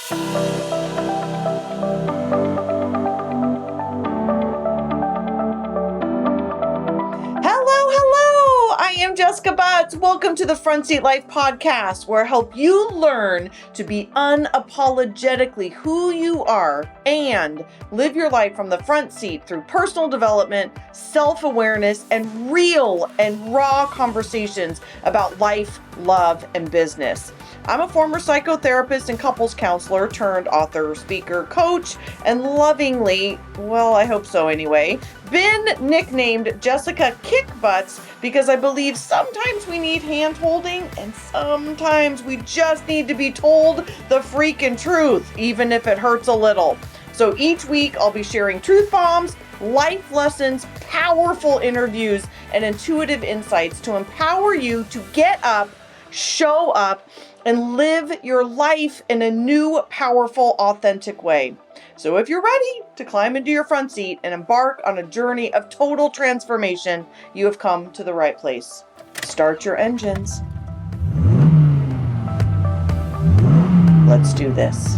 I am Jessica Butts. Welcome to the Front Seat Life podcast, where I help you learn to be unapologetically who you are and live your life from the front seat through personal development, self-awareness, and real and raw conversations about life, love, and business. I'm a former psychotherapist and couples counselor turned author, speaker, coach, and lovingly, well, I hope so anyway, been nicknamed Jessica Kick Butts because I believe sometimes we need hand holding and sometimes we just need to be told the freaking truth, even if it hurts a little. So each week I'll be sharing truth bombs, life lessons, powerful interviews, and intuitive insights to empower you to get up, show up, and live your life in a new, powerful, authentic way. So if you're ready to climb into your front seat and embark on a journey of total transformation, you have come to the right place. Start your engines. Let's do this.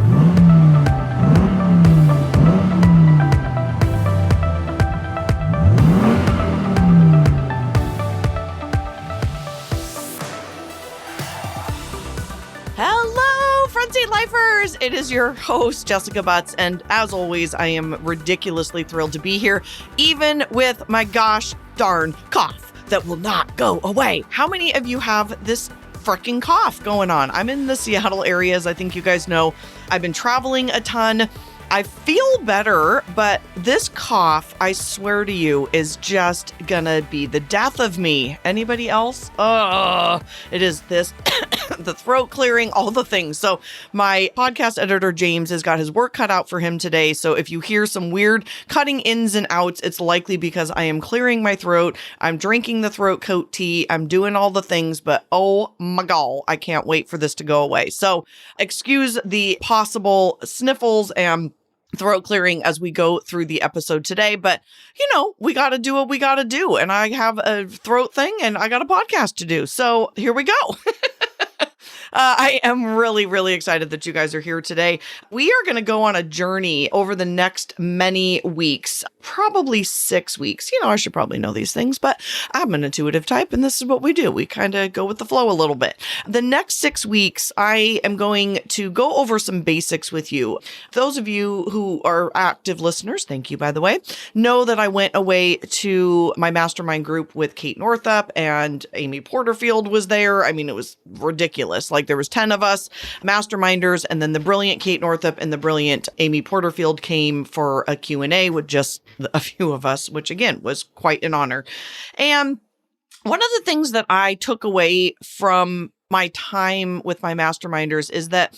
Hello, Front Seat Lifers! It is your host, Jessica Butts, and as always, I am ridiculously thrilled to be here, even with my gosh darn cough that will not go away. How many of you have this freaking cough going on? I'm in the Seattle area, as I think you guys know. I've been traveling a ton. I feel better, but this cough, I swear to you, is just gonna be the death of me. Anybody else? It is this, the throat clearing, all the things. So my podcast editor, James, has got his work cut out for him today. So if you hear some weird cutting ins and outs, it's likely because I am clearing my throat. I'm drinking the throat coat tea. I'm doing all the things, but oh my God, I can't wait for this to go away. So excuse the possible sniffles and throat clearing as we go through the episode today, but you know, we got to do what we got to do. And I have a throat thing and I got a podcast to do. So here we go. I am really, really excited that you guys are here today. We are going to go on a journey over the next many weeks, probably 6 weeks. You know, I should probably know these things, but I'm an intuitive type and this is what we do. We kind of go with the flow a little bit. The next 6 weeks, I am going to go over some basics with you. Those of you who are active listeners, thank you, by the way, know that I went away to my mastermind group with Kate Northrup and Amy Porterfield was there. I mean, it was ridiculous. Like there was 10 of us masterminders, and then the brilliant Kate Northrup and the brilliant Amy Porterfield came for a Q&A with just a few of us, which again was quite an honor. And one of the things that I took away from my time with my masterminders is that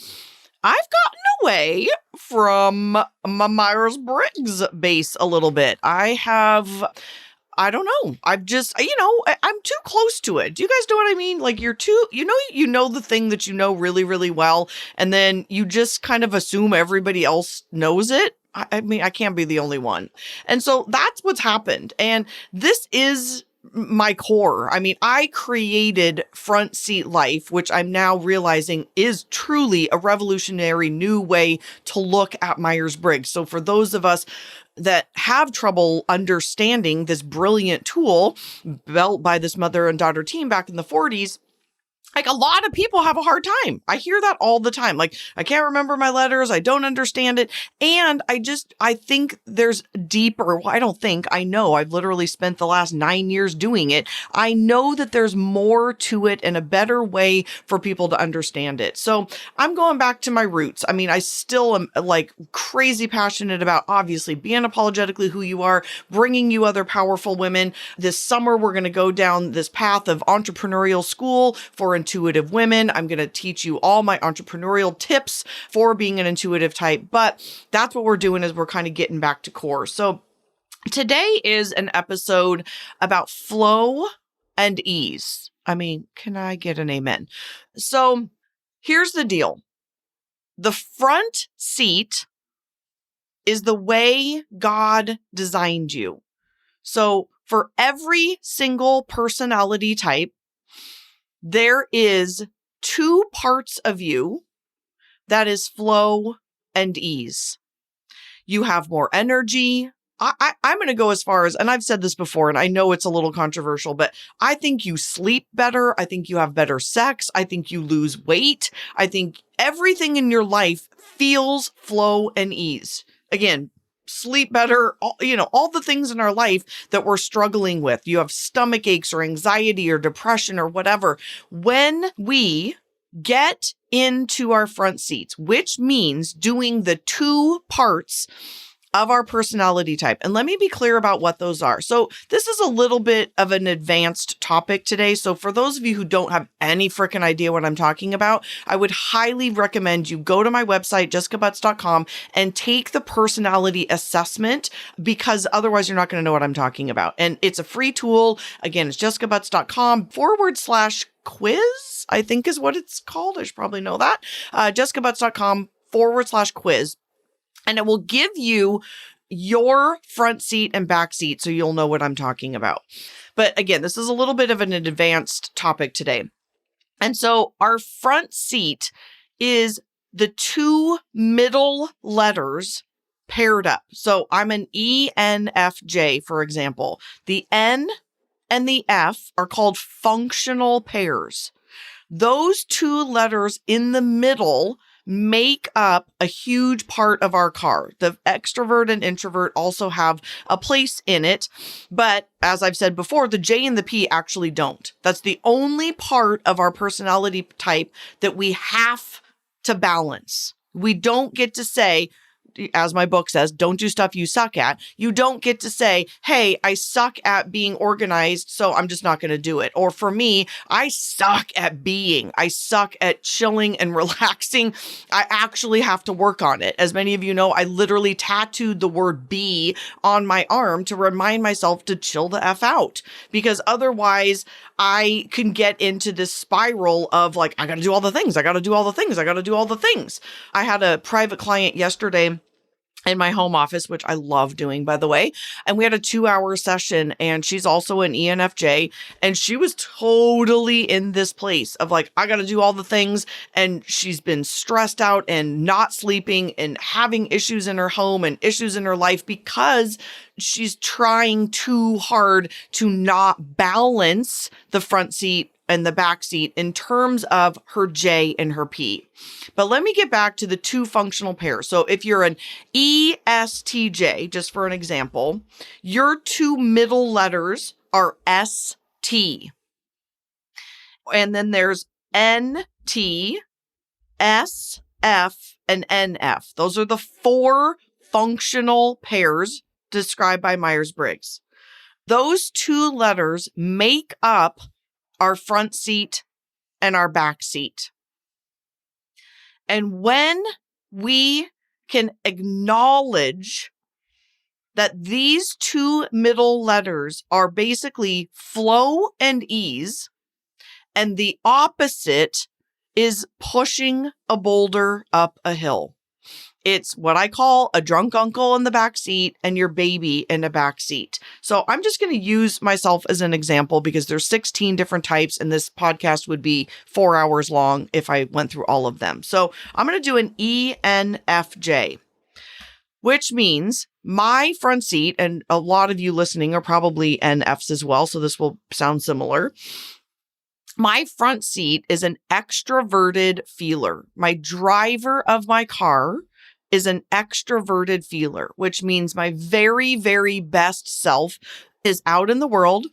I've gotten away from my Myers-Briggs base a little bit. I don't know. I'm too close to it. Do you guys know what I mean? Like you know the thing that you know really, really well, and then you just kind of assume everybody else knows it. I mean, I can't be the only one. And so that's what's happened. And this is my core. I mean, I created Front Seat Life, which I'm now realizing is truly a revolutionary new way to look at Myers-Briggs. So for those of us that have trouble understanding this brilliant tool built by this mother and daughter team back in the 40s, like a lot of people have a hard time. I hear that all the time. Like, I can't remember my letters. I don't understand it. And I think there's deeper. Well, I know I've literally spent the last 9 years doing it. I know that there's more to it and a better way for people to understand it. So I'm going back to my roots. I mean, I still am like crazy passionate about obviously being unapologetically who you are, bringing you other powerful women. This summer, we're going to go down this path of entrepreneurial school for intuitive women. I'm going to teach you all my entrepreneurial tips for being an intuitive type, but that's what we're doing is we're kind of getting back to core. So today is an episode about flow and ease. I mean, can I get an amen? So here's the deal. The front seat is the way God designed you. So for every single personality type, there is two parts of you that is flow and ease. You have more energy. I'm going to go as far as, and I've said this before, and I know it's a little controversial, but I think you sleep better. I think you have better sex. I think you lose weight. I think everything in your life feels flow and ease. Again, sleep better, all the things in our life that we're struggling with. You have stomach aches or anxiety or depression or whatever. When we get into our front seats, which means doing the two parts of our personality type. And let me be clear about what those are. So this is a little bit of an advanced topic today. So for those of you who don't have any freaking idea what I'm talking about, I would highly recommend you go to my website, jessicabutts.com, and take the personality assessment, because otherwise you're not going to know what I'm talking about. And it's a free tool. Again, it's jessicabutts.com/quiz, I think is what it's called. I should probably know that. jessicabutts.com/quiz. And it will give you your front seat and back seat, so you'll know what I'm talking about. But again, this is a little bit of an advanced topic today. And so our front seat is the two middle letters paired up. So I'm an ENFJ, for example. The N and the F are called functional pairs. Those two letters in the middle make up a huge part of our car. The extrovert and introvert also have a place in it. But as I've said before, the J and the P actually don't. That's the only part of our personality type that we have to balance. We don't get to say, as my book says, don't do stuff you suck at. You don't get to say, hey, I suck at being organized, so I'm just not going to do it. Or for me, I suck at being. I suck at chilling and relaxing. I actually have to work on it. As many of you know, I literally tattooed the word be on my arm to remind myself to chill the F out, because otherwise I can get into this spiral of like, I got to do all the things. I got to do all the things. I got to do all the things. I had a private client yesterday in my home office, which I love doing, by the way. And we had a 2-hour session, and she's also an ENFJ. And she was totally in this place of like, I got to do all the things. And she's been stressed out and not sleeping and having issues in her home and issues in her life because she's trying too hard to not balance the front seat and the back seat in terms of her J and her P. But let me get back to the two functional pairs. So if you're an ESTJ, just for an example, your two middle letters are ST. And then there's NT, SF, and NF. Those are the four functional pairs described by Myers-Briggs. Those two letters make up our front seat and our back seat. And when we can acknowledge that these two middle letters are basically flow and ease, and the opposite is pushing a boulder up a hill. It's what I call a drunk uncle in the back seat and your baby in the back seat. So I'm just going to use myself as an example because there's 16 different types, and this podcast would be 4 hours long if I went through all of them. So I'm going to do an ENFJ, which means my front seat, and a lot of you listening are probably NFs as well, so this will sound similar. My front seat is an extroverted feeler. My driver of my car is an extroverted feeler, which means my very, very best self is out in the world,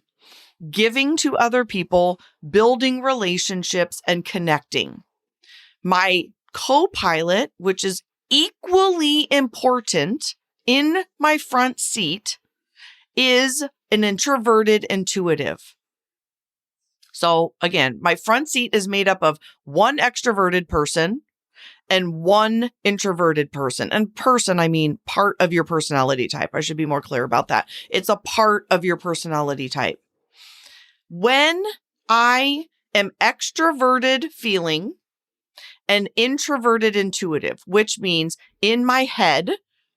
giving to other people, building relationships, and connecting. My co-pilot, which is equally important in my front seat, is an introverted intuitive. So again, my front seat is made up of one extroverted person and one introverted person. And person, I mean part of your personality type. I should be more clear about that. It's a part of your personality type. When I am extroverted feeling and introverted intuitive, which means in my head,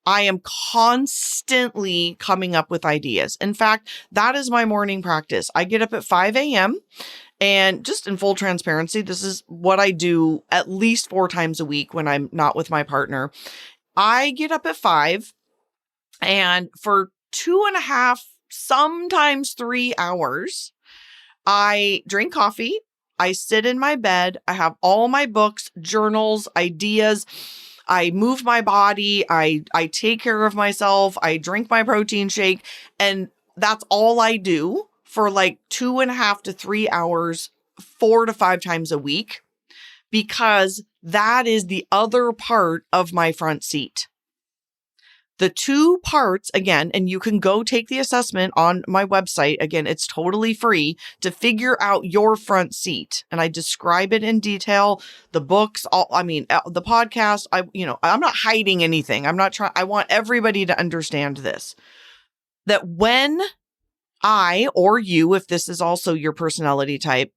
I am constantly coming up with ideas. In fact, that is my morning practice. I get up at 5 a.m. And just in full transparency, this is what I do at least 4 times a week when I'm not with my partner. I get up at 5, and for 2.5, sometimes 3 hours, I drink coffee. I sit in my bed. I have all my books, journals, ideas. I move my body. I take care of myself. I drink my protein shake. And that's all I do for like 2.5 to 3 hours, 4 to 5 times a week, because that is the other part of my front seat. The 2 parts, again, and you can go take the assessment on my website. Again, it's totally free to figure out your front seat. And I describe it in detail. The books, the podcast, I'm not hiding anything. I want everybody to understand this, that when I, or you, if this is also your personality type,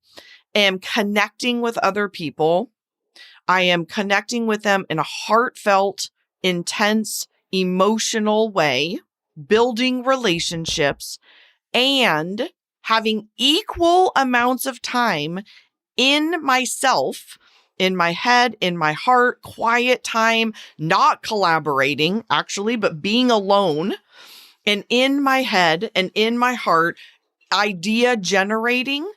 am connecting with other people, I am connecting with them in a heartfelt, intense, emotional way, building relationships, and having equal amounts of time in myself, in my head, in my heart, quiet time, not collaborating actually, but being alone, and in my head and in my heart, idea generating.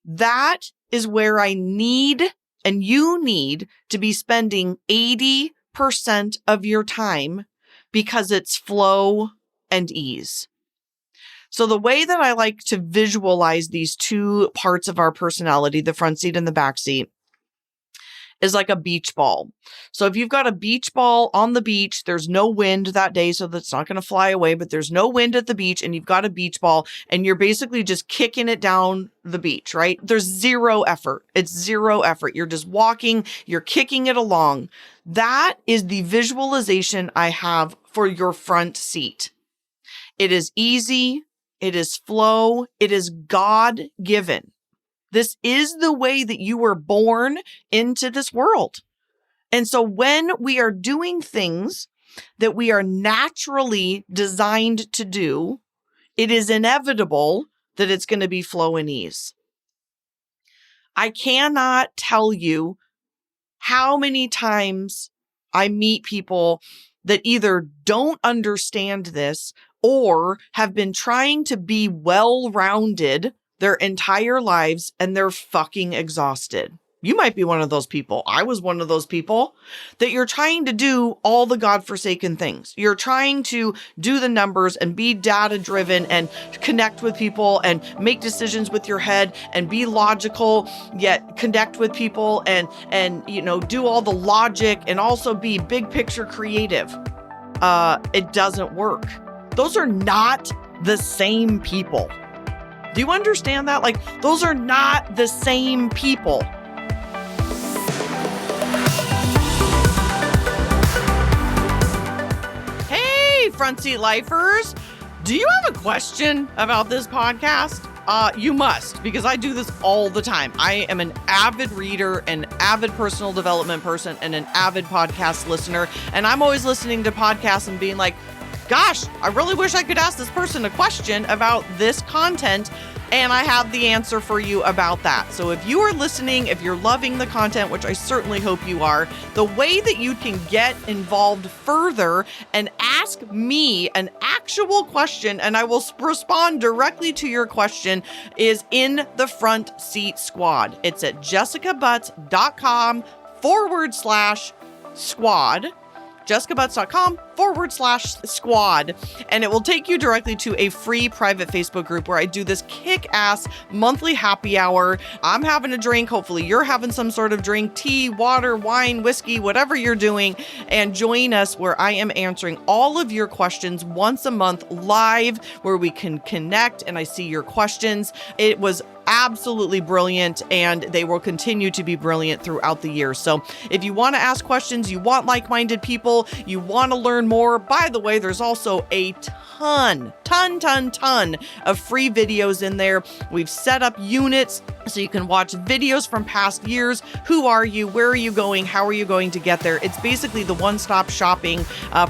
That is where I need, and you need, to be spending 80% of your time, because it's flow and ease. So the way that I like to visualize these 2 parts of our personality, the front seat and the back seat, is like a beach ball. So if you've got a beach ball on the beach, there's no wind that day, so that's not going to fly away, but there's no wind at the beach, and you've got a beach ball, and you're basically just kicking it down the beach, right? There's zero effort. It's zero effort. You're just walking, you're kicking it along. That is the visualization I have for your front seat. It is easy. It is flow. It is God-given. This is the way that you were born into this world. And so when we are doing things that we are naturally designed to do, it is inevitable that it's going to be flow and ease. I cannot tell you how many times I meet people that either don't understand this or have been trying to be well-rounded their entire lives, and they're fucking exhausted. You might be one of those people. I was one of those people, that you're trying to do all the godforsaken things. You're trying to do the numbers and be data driven and connect with people and make decisions with your head and be logical, yet connect with people and do all the logic and also be big picture creative. It doesn't work. Those are not the same people. Do you understand that? Like, those are not the same people. Hey, front seat lifers. Do you have a question about this podcast? You must, because I do this all the time. I am an avid reader, an avid personal development person, and an avid podcast listener. And I'm always listening to podcasts and being like, gosh, I really wish I could ask this person a question about this content, and I have the answer for you about that. So if you are listening, if you're loving the content, which I certainly hope you are, the way that you can get involved further and ask me an actual question, and I will respond directly to your question, is in the Front Seat Squad. It's at jessicabutts.com/squad. jessicabutts.com/squad, and it will take you directly to a free private Facebook group where I do this kick-ass monthly happy hour. I'm having a drink. Hopefully you're having some sort of drink, tea, water, wine, whiskey, whatever you're doing, and join us where I am answering all of your questions once a month live, where we can connect and I see your questions. It was absolutely brilliant, and they will continue to be brilliant throughout the year. So if you want to ask questions, you want like-minded people, you want to learn more, by the way, there's also a ton ton of free videos in there. We've set up units so you can watch videos from past years. Who are you? Where are you going? How are you going to get there? It's basically the one-stop shopping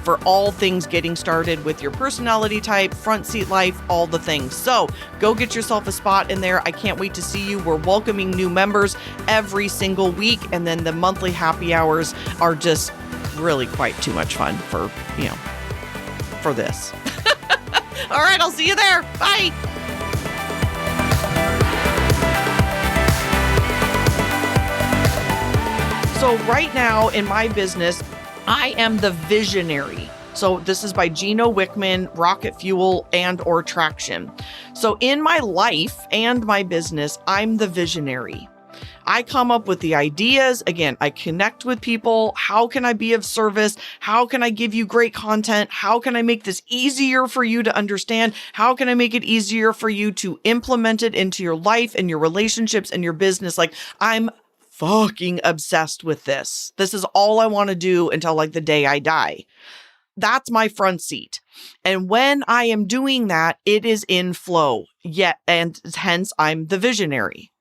for all things getting started with your personality type, front seat life, all the things. So go get yourself a spot in there. I can't wait to see you. We're welcoming new members every single week. And then the monthly happy hours are just really quite too much fun for this. All right, I'll see you there. Bye. So right now in my business, I am the visionary. So this is by Gino Wickman, Rocket Fuel and or Traction. So in my life and my business, I'm the visionary. I come up with the ideas. Again, I connect with people. How can I be of service? How can I give you great content? How can I make this easier for you to understand? How can I make it easier for you to implement it into your life and your relationships and your business? Like, I'm fucking obsessed with this. This is all I want to do until like the day I die. That's my front seat. And when I am doing that, it is in flow. And hence I'm the visionary.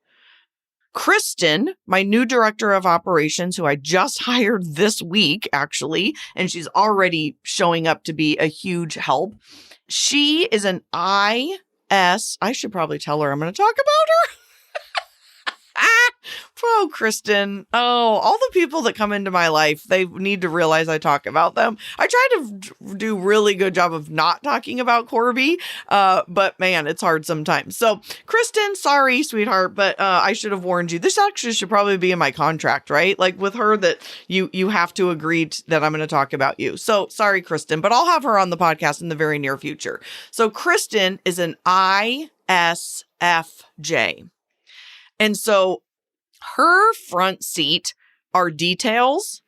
Kristen, my new director of operations, who I just hired this week, actually, and she's already showing up to be a huge help. She is an IS. I should probably tell her I'm going to talk about her. Oh, Kristen. Oh, all the people that come into my life, they need to realize I talk about them. I try to do really good job of not talking about Corby, but man, it's hard sometimes. So Kristen, sorry, sweetheart, but I should have warned you. This actually should probably be in my contract, right? Like with her that you have to agree that I'm going to talk about you. So sorry, Kristen, but I'll have her on the podcast in the very near future. So Kristen is an ISFJ. And so her front seat are details,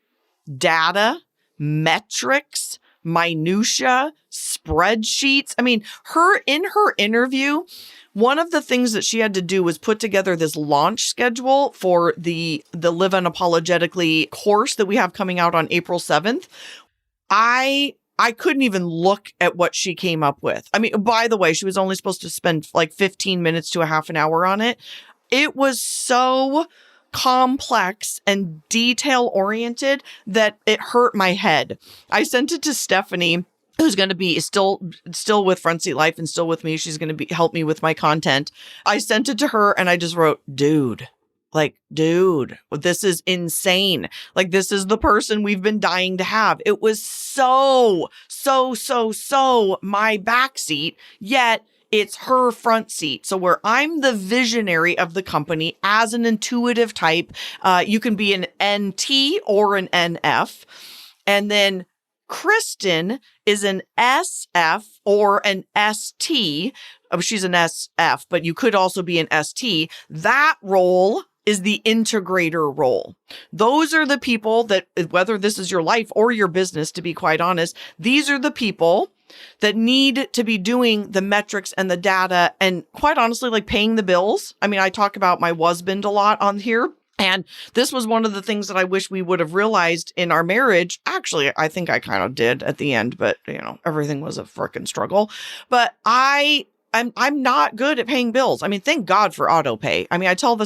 data, metrics, minutia, spreadsheets. I mean, in her interview, one of the things that she had to do was put together this launch schedule for the Live Unapologetically course that we have coming out on April 7th. I couldn't even look at what she came up with. I mean, by the way, she was only supposed to spend like 15 minutes to a half an hour on it. It was so complex and detail-oriented that it hurt my head. I sent it to Stephanie, who's going to be still with Front Seat Life and still with me. She's going to help me with my content. I sent it to her and I just wrote, dude, this is insane. Like, this is the person we've been dying to have. It was so my backseat, yet it's her front seat. So where I'm the visionary of the company as an intuitive type, you can be an NT or an NF. And then Kristen is an SF or an ST. Oh, she's an SF, but you could also be an ST. That role is the integrator role. Those are the people that, whether this is your life or your business, to be quite honest, these are the people that need to be doing the metrics and the data and, quite honestly, like paying the bills. I mean, I talk about my husband a lot on here. And this was one of the things that I wish we would have realized in our marriage. Actually, I think I kind of did at the end, but everything was a freaking struggle. But I'm not good at paying bills. I mean, thank God for auto pay. I mean, I told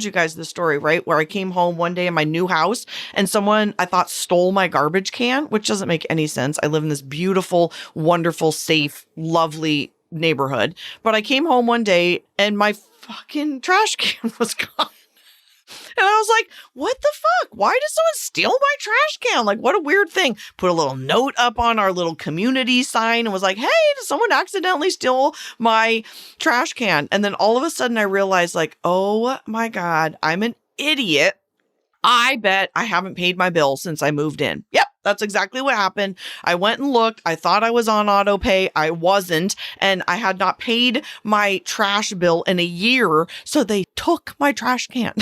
you guys the story, right? Where I came home one day in my new house and someone I thought stole my garbage can, which doesn't make any sense. I live in this beautiful, wonderful, safe, lovely neighborhood. But I came home one day and my fucking trash can was gone. And I was like, what the fuck? Why did someone steal my trash can? Like, what a weird thing. Put a little note up on our little community sign and was like, hey, did someone accidentally steal my trash can? And then all of a sudden I realized, like, oh my God, I'm an idiot. I bet I haven't paid my bill since I moved in. Yep, that's exactly what happened. I went and looked. I thought I was on auto pay. I wasn't. And I had not paid my trash bill in a year. So they took my trash can.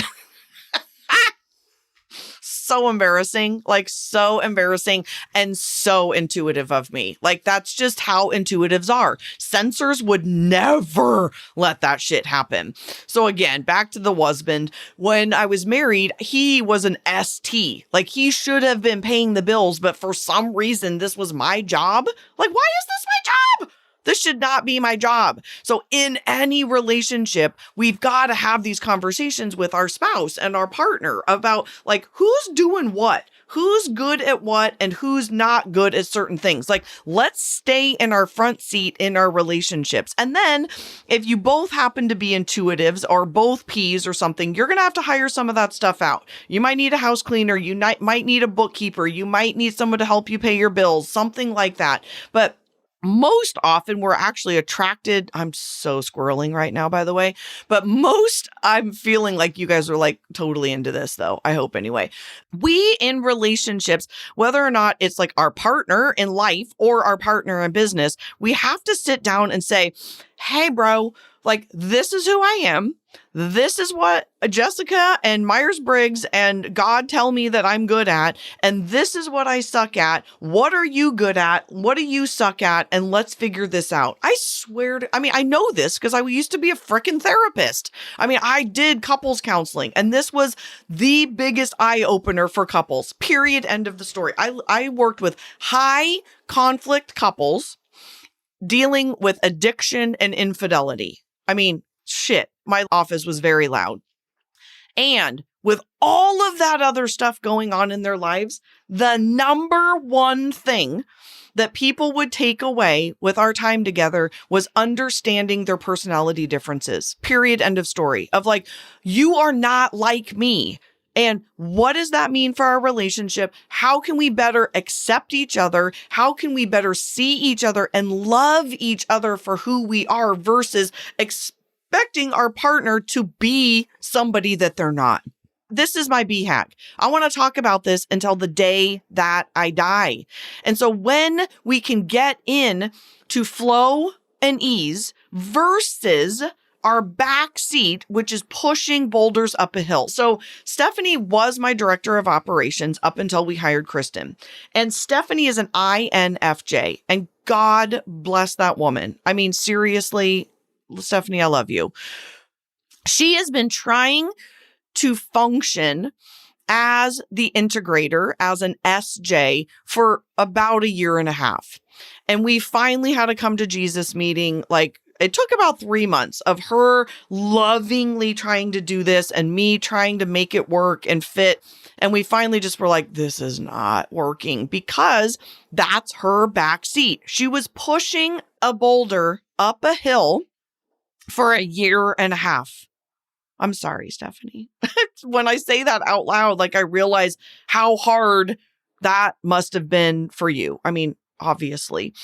so embarrassing, like so embarrassing and so intuitive of me. Like that's just how intuitives are. Sensors would never let that shit happen. So again, back to the husband. When I was married, he was an ST. Like he should have been paying the bills, but for some reason, this was my job. Like, why is this my job? This should not be my job. So in any relationship, we've got to have these conversations with our spouse and our partner about like, who's doing what? Who's good at what and who's not good at certain things. Like, let's stay in our front seat in our relationships. And then if you both happen to be intuitives or both P's or something, you're going to have to hire some of that stuff out. You might need a house cleaner. You might need a bookkeeper. You might need someone to help you pay your bills, something like that. But most often we're actually attracted. I'm so squirreling right now, by the way, but I'm feeling like you guys are like totally into this though. I hope anyway. We in relationships, whether or not it's like our partner in life or our partner in business, we have to sit down and say, hey, bro, like this is who I am. This is what Jessica and Myers-Briggs and God tell me that I'm good at. And this is what I suck at. What are you good at? What do you suck at? And let's figure this out. I swear I know this because I used to be a freaking therapist. I did couples counseling and this was the biggest eye opener for couples, period. End of the story. I worked with high conflict couples dealing with addiction and infidelity. Shit, my office was very loud. And with all of that other stuff going on in their lives, the number one thing that people would take away with our time together was understanding their personality differences. Period. End of story. Of like, you are not like me. And what does that mean for our relationship? How can we better accept each other? How can we better see each other and love each other for who we are versus expecting our partner to be somebody that they're not? This is my B hack. I want to talk about this until the day that I die. And so when we can get in to flow and ease versus our back seat, which is pushing boulders up a hill. So Stephanie was my director of operations up until we hired Kristen. And Stephanie is an INFJ. And God bless that woman. Seriously, Stephanie, I love you. She has been trying to function as the integrator, as an SJ for about a year and a half. And we finally had a come to Jesus meeting. It took about 3 months of her lovingly trying to do this and me trying to make it work and fit. And we finally just were like, this is not working because that's her back seat. She was pushing a boulder up a hill for a year and a half. I'm sorry, Stephanie. When I say that out loud, I realize how hard that must have been for you. Obviously.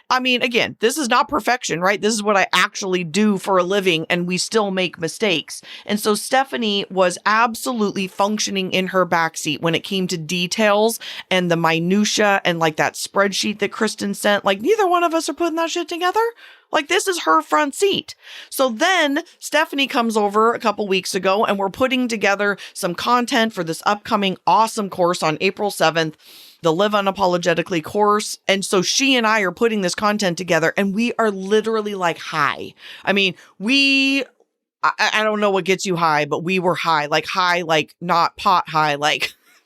Again, this is not perfection, right? This is what I actually do for a living and we still make mistakes. And so Stephanie was absolutely functioning in her backseat when it came to details and the minutia and that spreadsheet that Kristen sent. Neither one of us are putting that shit together. This is her front seat. So then Stephanie comes over a couple weeks ago and we're putting together some content for this upcoming awesome course on April 7th, the Live Unapologetically course. And so she and I are putting this content together and we are literally high. I don't know what gets you high, but we were high, not pot high,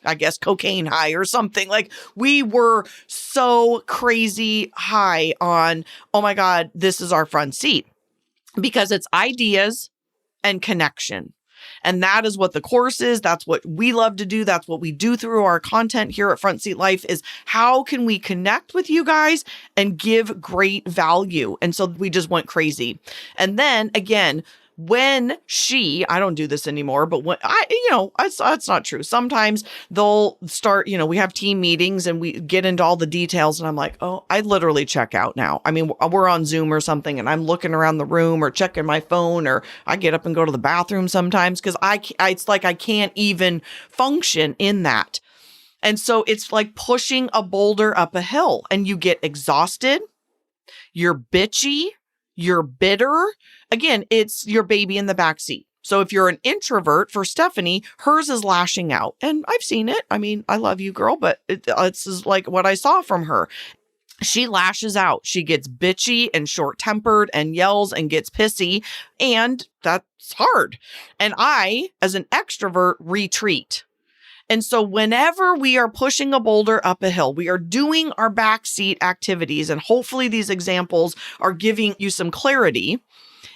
I guess cocaine high or something. We were so crazy high on, oh my God, this is our front seat because it's ideas and connection. And that is what the course is. That's what we love to do. That's what we do through our content here at Front Seat Life is how can we connect with you guys and give great value? And so we just went crazy. And then again, when I don't do this anymore, but when that's not true. Sometimes they'll start, we have team meetings and we get into all the details and I'm like, oh, I literally check out now. We're on Zoom or something and I'm looking around the room or checking my phone or I get up and go to the bathroom sometimes because it's like I can't even function in that. And so it's like pushing a boulder up a hill and you get exhausted, you're bitchy, you're bitter. Again, it's your baby in the backseat. So if you're an introvert, for Stephanie, hers is lashing out. And I've seen it. I mean, I love you, girl, but it's just like what I saw from her. She lashes out. She gets bitchy and short-tempered and yells and gets pissy. And that's hard. And I, as an extrovert, retreat. And so whenever we are pushing a boulder up a hill, we are doing our backseat activities. And hopefully these examples are giving you some clarity.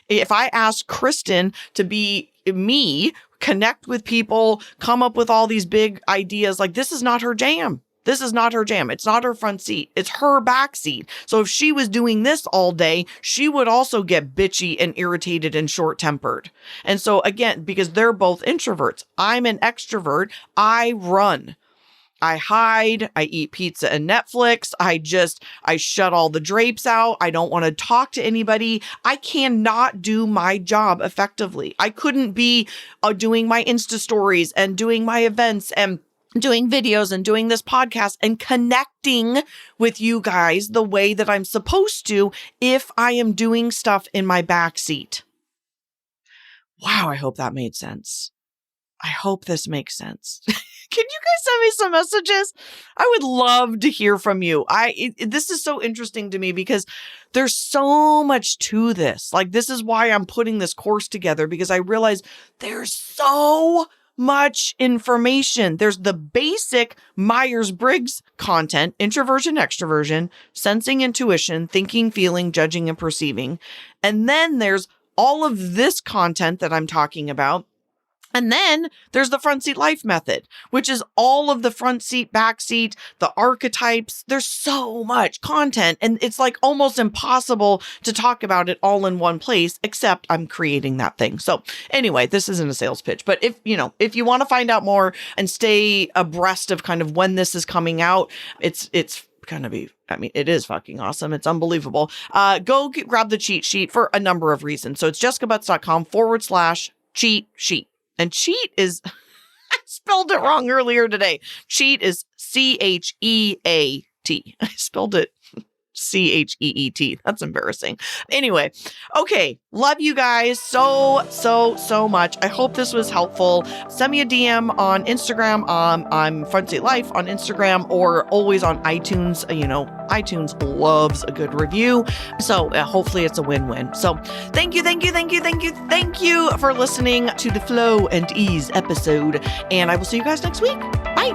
If I ask Kristen to be me, connect with people, come up with all these big ideas, like this is not her jam. This is not her jam. It's not her front seat. It's her back seat. So if she was doing this all day, she would also get bitchy and irritated and short-tempered. And so again, because they're both introverts, I'm an extrovert. I run. I hide, I eat pizza and Netflix. I shut all the drapes out. I don't want to talk to anybody. I cannot do my job effectively. I couldn't be doing my Insta stories and doing my events and doing videos and doing this podcast and connecting with you guys the way that I'm supposed to if I am doing stuff in my backseat. Wow, I hope that made sense. I hope this makes sense. Can you guys send me some messages? I would love to hear from you. This is so interesting to me because there's so much to this. Like, this is why I'm putting this course together, because I realize there's so much information. There's the basic Myers-Briggs content: introversion, extroversion, sensing, intuition, thinking, feeling, judging, and perceiving. And then there's all of this content that I'm talking about. And then there's the front seat life method, which is all of the front seat, back seat, the archetypes. There's so much content, and it's like almost impossible to talk about it all in one place, except I'm creating that thing. So anyway, this isn't a sales pitch, but if you want to find out more and stay abreast of kind of when this is coming out, it's going to be, I mean, it is fucking awesome. It's unbelievable. Go grab the cheat sheet for a number of reasons. So it's jessicabutts.com/cheat sheet. And cheat is, I spelled it wrong earlier today. Cheat is CHEAT. I spelled it CHEET. That's embarrassing. Anyway, okay. Love you guys so much. I hope this was helpful. Send me a DM on Instagram. I'm Front Seat Life on Instagram, or always on iTunes. iTunes loves a good review. So hopefully it's a win-win. So thank you for listening to the Flow and Ease episode. And I will see you guys next week. Bye.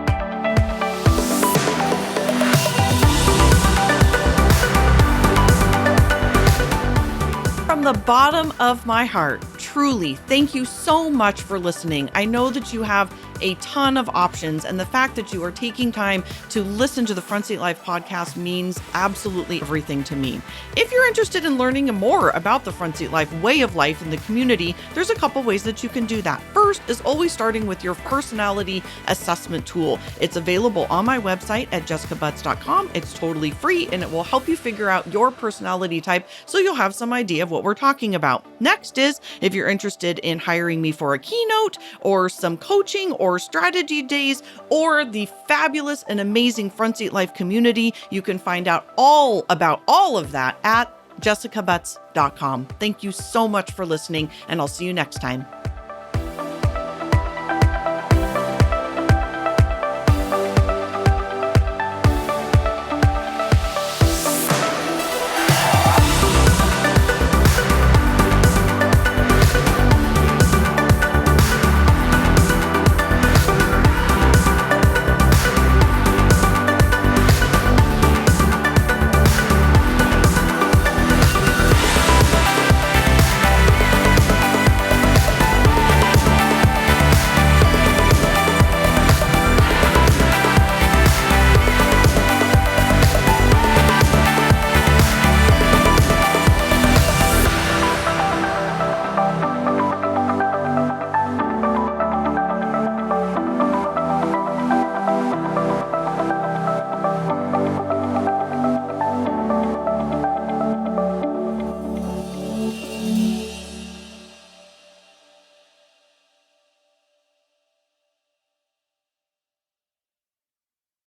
From the bottom of my heart, truly, thank you so much for listening. I know that you have a ton of options, and the fact that you are taking time to listen to the Front Seat Life podcast means absolutely everything to me. If you're interested in learning more about the Front Seat Life way of life in the community, there's a couple ways that you can do that. First is always starting with your personality assessment tool. It's available on my website at jessicabutts.com. It's totally free, and it will help you figure out your personality type so you'll have some idea of what we're talking about. Next is, if you're interested in hiring me for a keynote or some coaching or strategy days or the fabulous and amazing Front Seat Life community, you can find out all about all of that at jessicabutts.com. Thank you so much for listening, and I'll see you next time.